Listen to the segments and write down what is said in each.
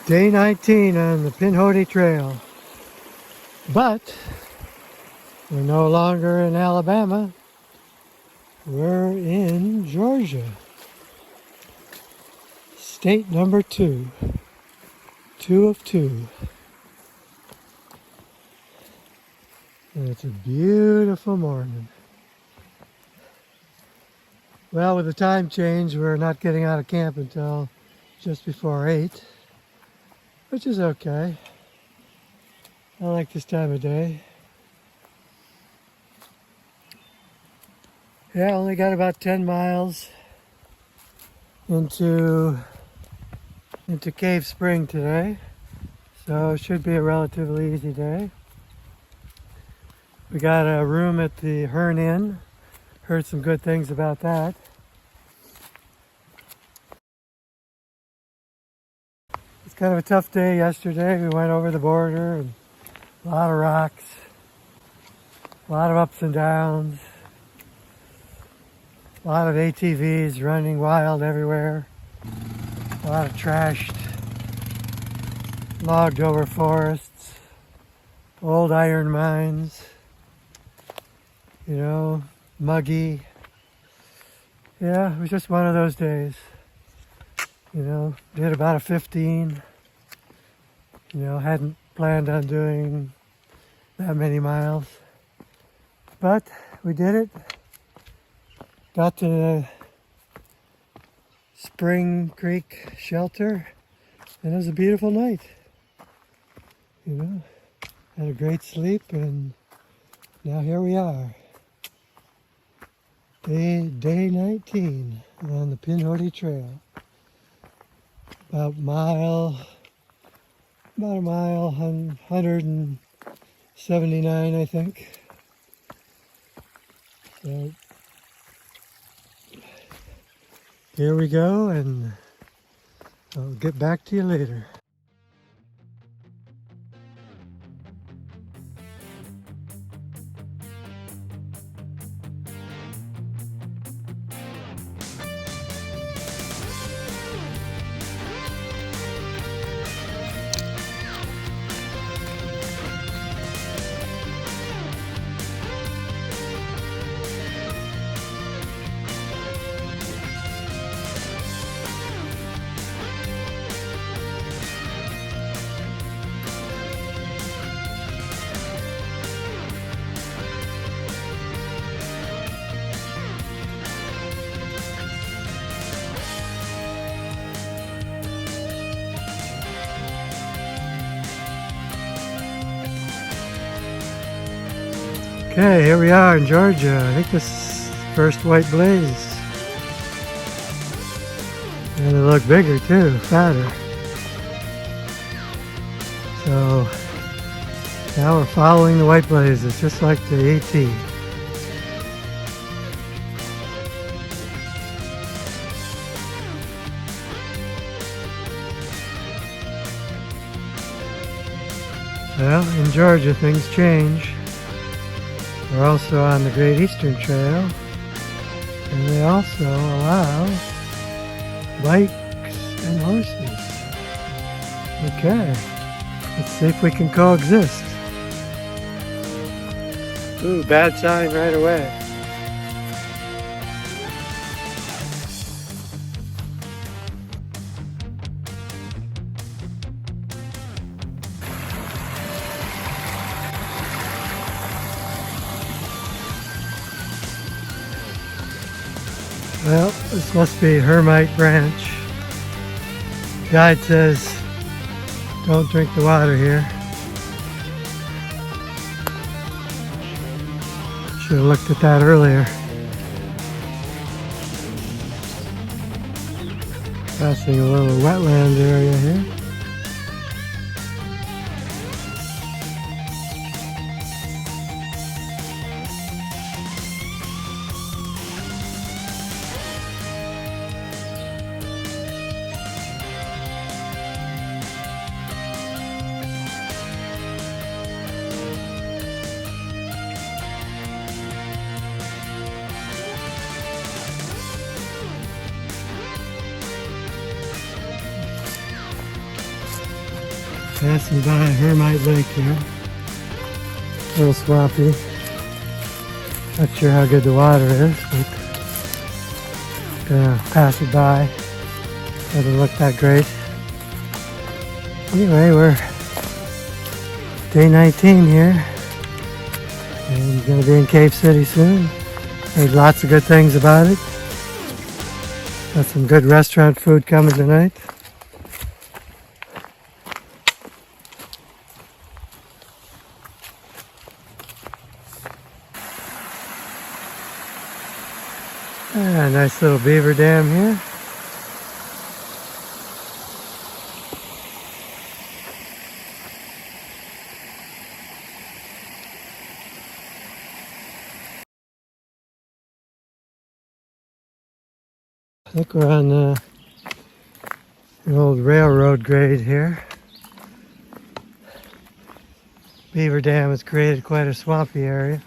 Day 19 on the Pinhoti Trail. But we're no longer in Alabama. We're in Georgia. State number 2. 2 of 2. And it's a beautiful morning. Well, with the time change, we're not getting out of camp until just before 8. Which is okay. I like this time of day. Yeah, only got about 10 miles into Cave Spring today. So it should be a relatively easy day. We got a room at the Hearn Inn. Heard some good things about that. It's kind of a tough day yesterday. We went over the border and a lot of rocks, a lot of ups and downs, a lot of ATVs running wild everywhere, a lot of trashed, logged over forests, old iron mines, muggy. Yeah, it was just one of those days. Did about a 15. Hadn't planned on doing that many miles. But we did it. Got to the Spring Creek shelter, and it was a beautiful night. Had a great sleep, and now here we are. Day 19 on the Pinhoti Trail. About a mile, 179, I think. So here we go, and I'll get back to you later. Okay, here we are in Georgia. I think this is first white blaze. And they look bigger too, fatter. So now we're following the white blazes, just like the AT. Well, in Georgia things change. We're also on the Great Eastern Trail, and they also allow bikes and horses. Okay, let's see if we can coexist. Ooh, bad sign right away. Well, this must be Hermite Branch. Guide says don't drink the water here. Should have looked at that earlier. Passing a little wetland area here. Passing by Hearn Lake here. A little swampy. Not sure how good the water is, but gonna pass it by. Doesn't look that great. Anyway, we're day 19 here. And gonna be in Cave City soon. Heard lots of good things about it. Got some good restaurant food coming tonight. Nice little beaver dam here. I think we're on an old railroad grade here. Beaver Dam has created quite a swampy area.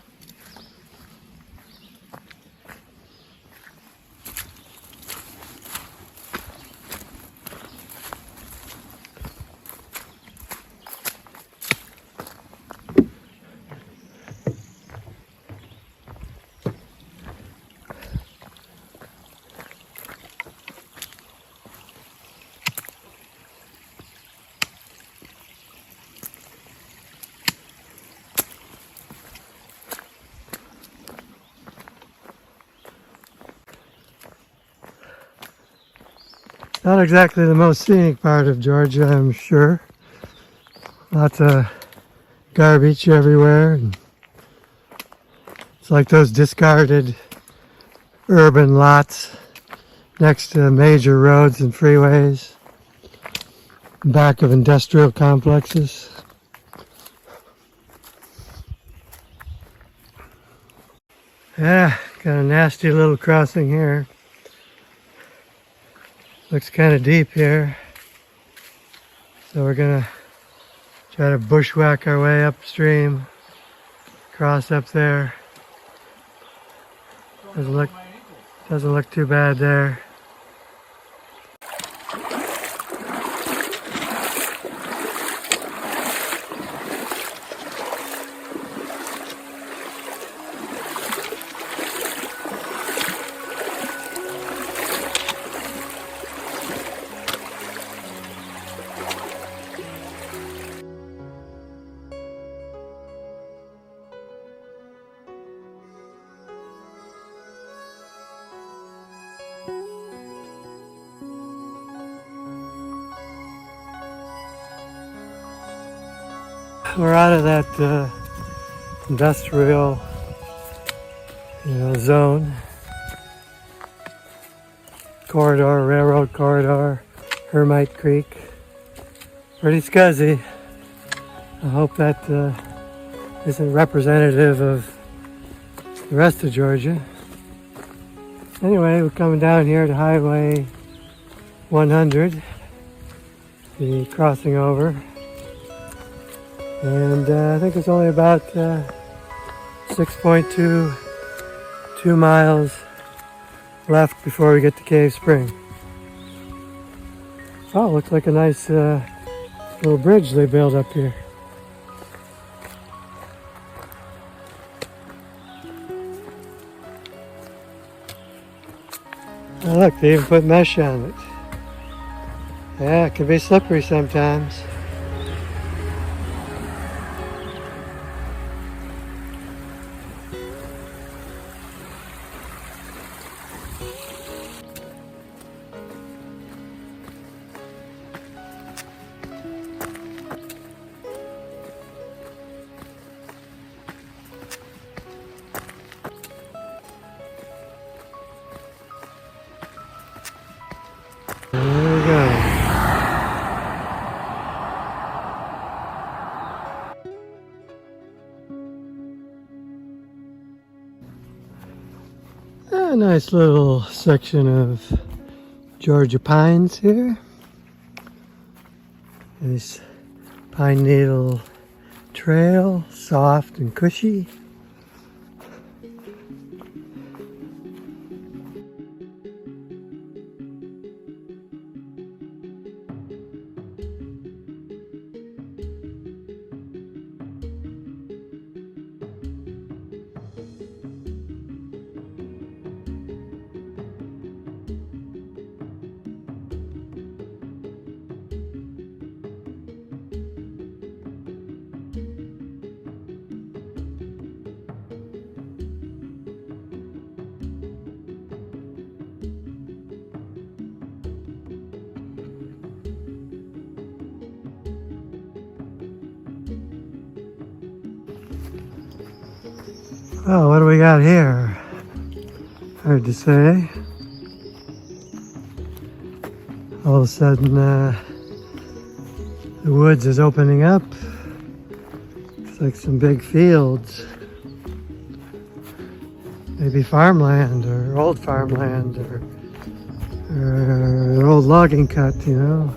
Not exactly the most scenic part of Georgia, I'm sure. Lots of garbage everywhere. And it's like those discarded urban lots next to major roads and freeways, back of industrial complexes. Yeah, got a nasty little crossing here. Looks kind of deep here, so we're gonna try to bushwhack our way upstream, cross up there. Doesn't look too bad there. We're out of that industrial, zone, corridor, railroad corridor, Hermite Creek. Pretty scuzzy. I hope that isn't representative of the rest of Georgia. Anyway, we're coming down here to Highway 100, be crossing over. And I think it's only about 6.22 miles left before we get to Cave Spring. Oh, looks like a nice little bridge they built up here. Oh, look, they even put mesh on it. Yeah, it can be slippery sometimes. There we go. A nice little section of Georgia pines here. Nice pine needle trail, soft and cushy. Oh, what do we got here? Hard to say. All of a sudden, the woods is opening up. It's like some big fields. Maybe farmland or old farmland or an old logging cut, you know.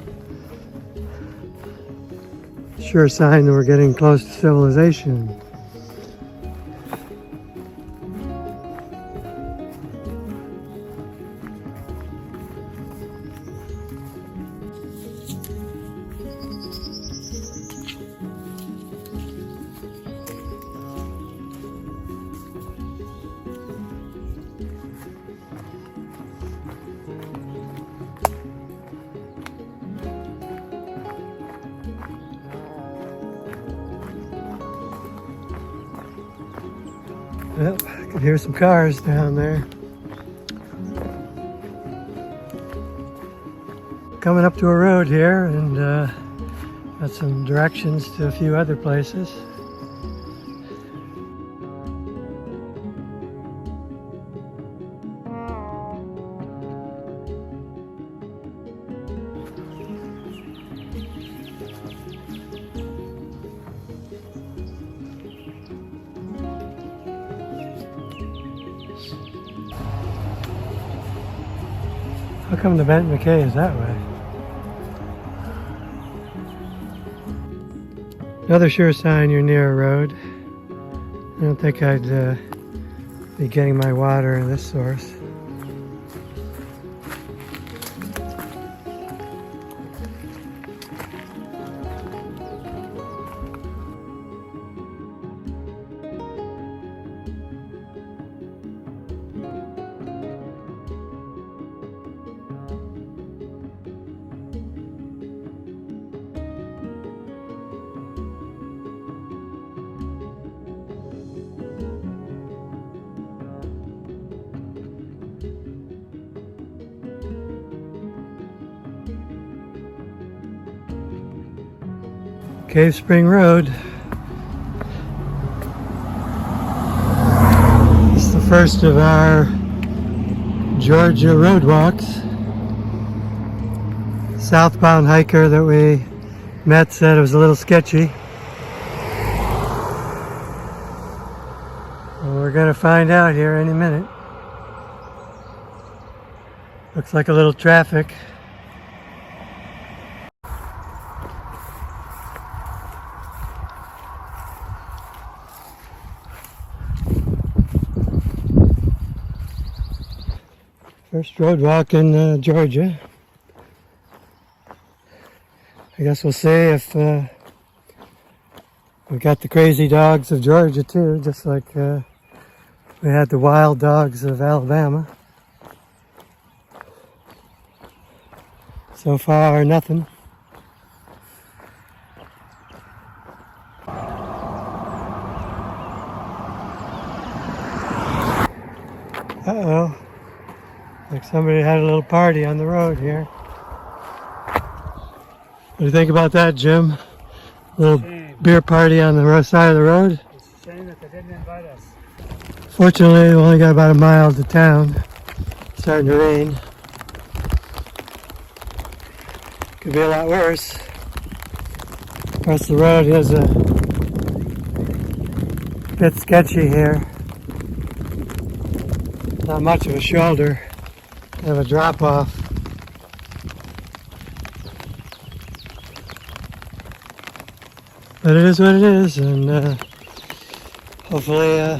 Sure sign that we're getting close to civilization. Yep, I can hear some cars down there. Coming up to a road here and got some directions to a few other places. How come the Bent McKay is that way? Another sure sign you're near a road. I don't think I'd be getting my water in this source. Cave Spring Road. It's the first of our Georgia road walks. Southbound hiker that we met said it was a little sketchy. Well, we're going to find out here any minute. Looks like a little traffic. First road walk in Georgia. I guess we'll see if we got the crazy dogs of Georgia too, just like we had the wild dogs of Alabama. So far, nothing. Uh-oh. Like somebody had a little party on the road here. What do you think about that, Jim? Little beer party on the side of the road? It's a shame that they didn't invite us. Fortunately, we only got about a mile to town. It's starting to rain. Could be a lot worse. Across the road is a bit sketchy here. Not much of a shoulder. Have a drop off. But it is what it is, and hopefully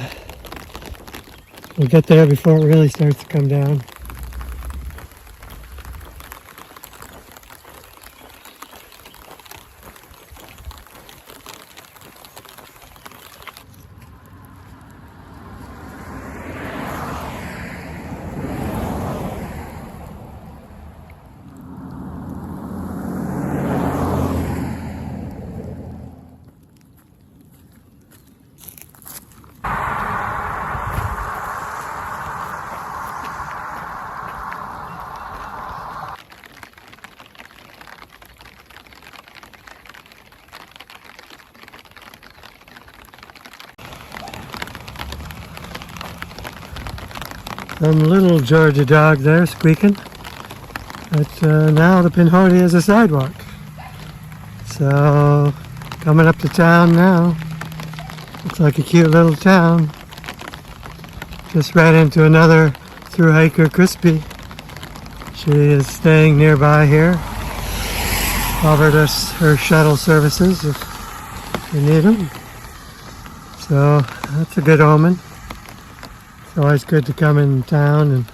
we'll get there before it really starts to come down. Some little Georgia dog there squeaking. But now the Pinhoti is a sidewalk. So coming up to town now. Looks like a cute little town. Just ran into another through hiker, Crispy. She is staying nearby here. Offered us her shuttle services if we need them. So that's a good omen. It's always good to come in town and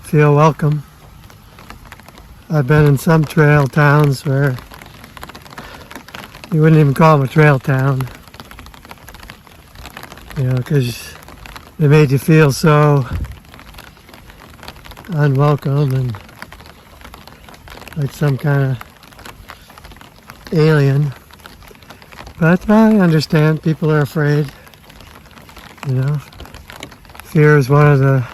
feel welcome. I've been in some trail towns where you wouldn't even call them a trail town. You know, because they made you feel so unwelcome and like some kind of alien. But I understand people are afraid. You know, fear is one of the,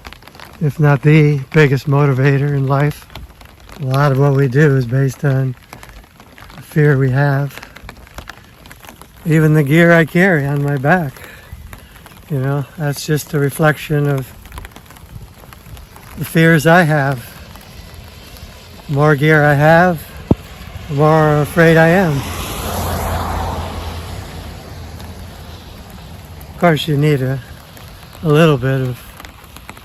if not the biggest motivator in life. A lot of what we do is based on the fear we have. Even the gear I carry on my back, you know, that's just a reflection of the fears I have. The more gear I have, the more afraid I am. Of course, you need a little bit of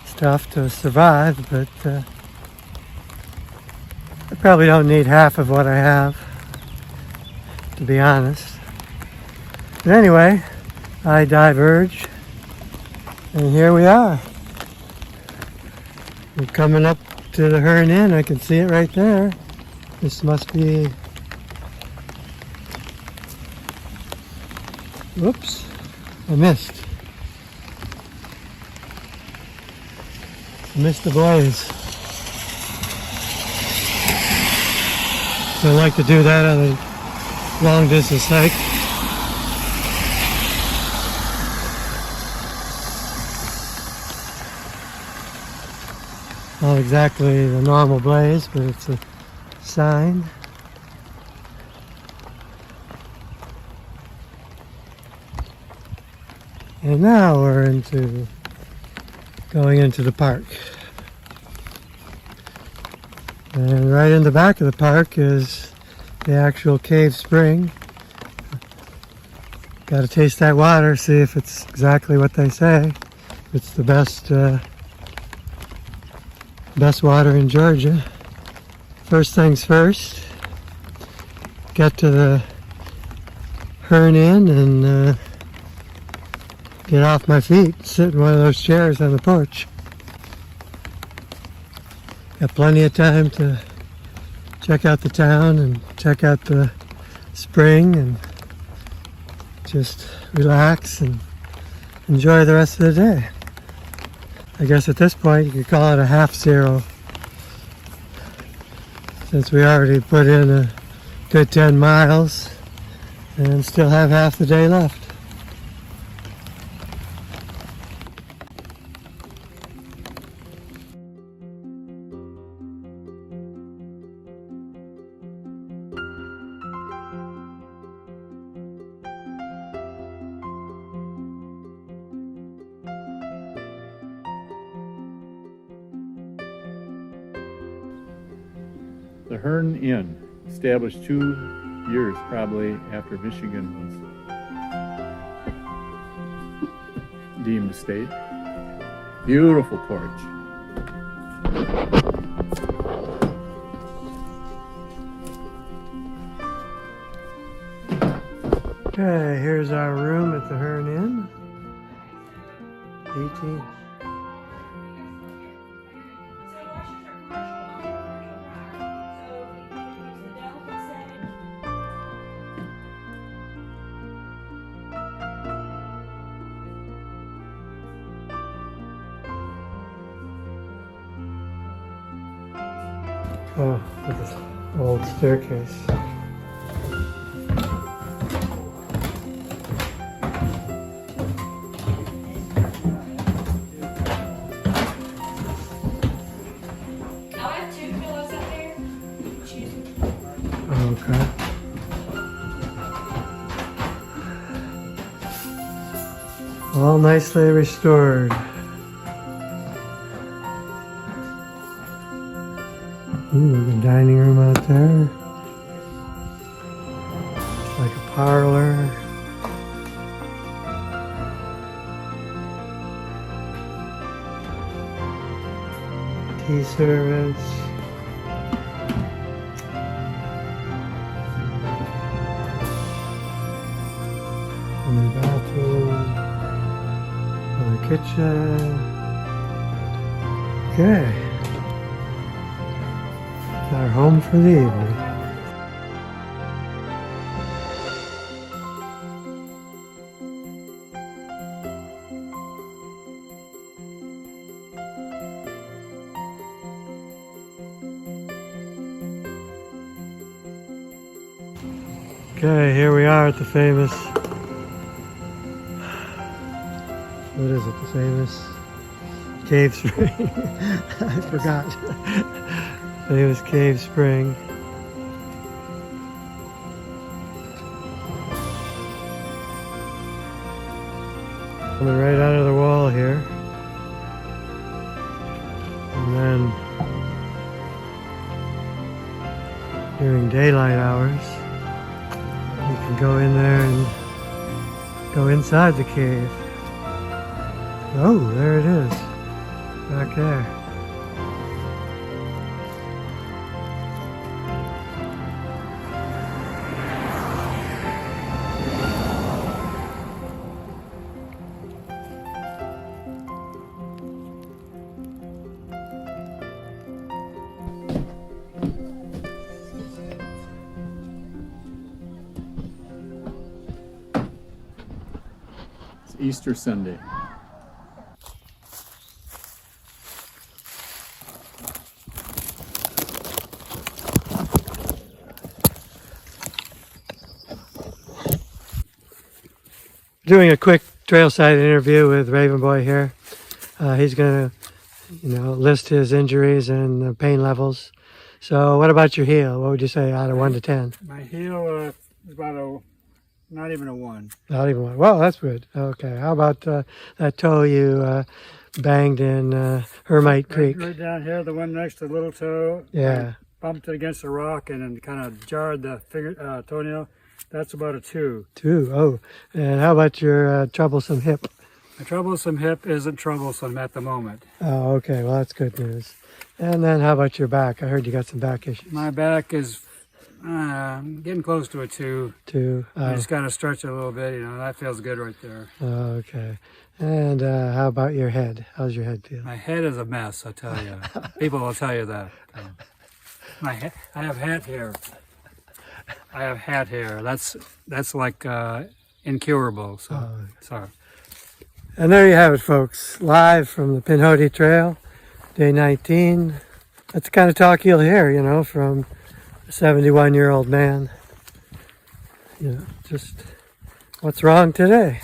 stuff to survive, but I probably don't need half of what I have, to be honest. But anyway, I diverge, and here we are. We're coming up to the Hearn Inn. I can see it right there. This must be... Whoops, I missed. I missed the blaze. So I like to do that on a long distance hike. Not exactly the normal blaze, but it's a sign. And now we're going into the park. And right in the back of the park is the actual cave spring. Got to taste that water, see if it's exactly what they say. It's the best water in Georgia. First things first, get to the Hearn Inn and get off my feet, sit in one of those chairs on the porch. Got plenty of time to check out the town and check out the spring and just relax and enjoy the rest of the day. I guess at this point you could call it a half zero, since we already put in a good 10 miles and still have half the day left. The Hearn Inn, established 2 years probably after Michigan was deemed a state. Beautiful porch. Okay, here's our room at the Hearn Inn. 18. Oh, look at this old staircase. I have 2 pillows up there. Okay. All nicely restored. Ooh, the dining room out there. It's like a parlor. Tea service. And the bathroom. And the kitchen. Okay. It's our home for the evening. Okay, here we are at the famous, what is it, the famous cave spring? I forgot. Famous cave spring. Coming right out of the wall here. And then during daylight hours, you can go in there and go inside the cave. Oh, there it is, back there. It's Easter Sunday. Doing a quick trailside interview with Raven Boy here. He's going to, list his injuries and pain levels. So, what about your heel? What would you say out of 1 to 10? My heel is about not even a 1. Not even 1. Well, that's good. Okay. How about that toe you banged in Hermite Creek? Right down here, the one next to the little toe. Yeah. I bumped it against a rock and then kind of jarred the toenail. That's about a 2. 2. Oh. And how about your troublesome hip? My troublesome hip isn't troublesome at the moment. Oh, okay. Well, that's good news. And then how about your back? I heard you got some back issues. My back is getting close to a 2. 2. I just got to stretch it a little bit. That feels good right there. Okay. And how about your head? How's your head feel? My head is a mess, I tell you. People will tell you that. I have hat hair. I have hat hair. That's like incurable. So sorry. And there you have it, folks. Live from the Pinhoti Trail, day 19. That's the kind of talk you'll hear, from a 71-year-old man. Just what's wrong today?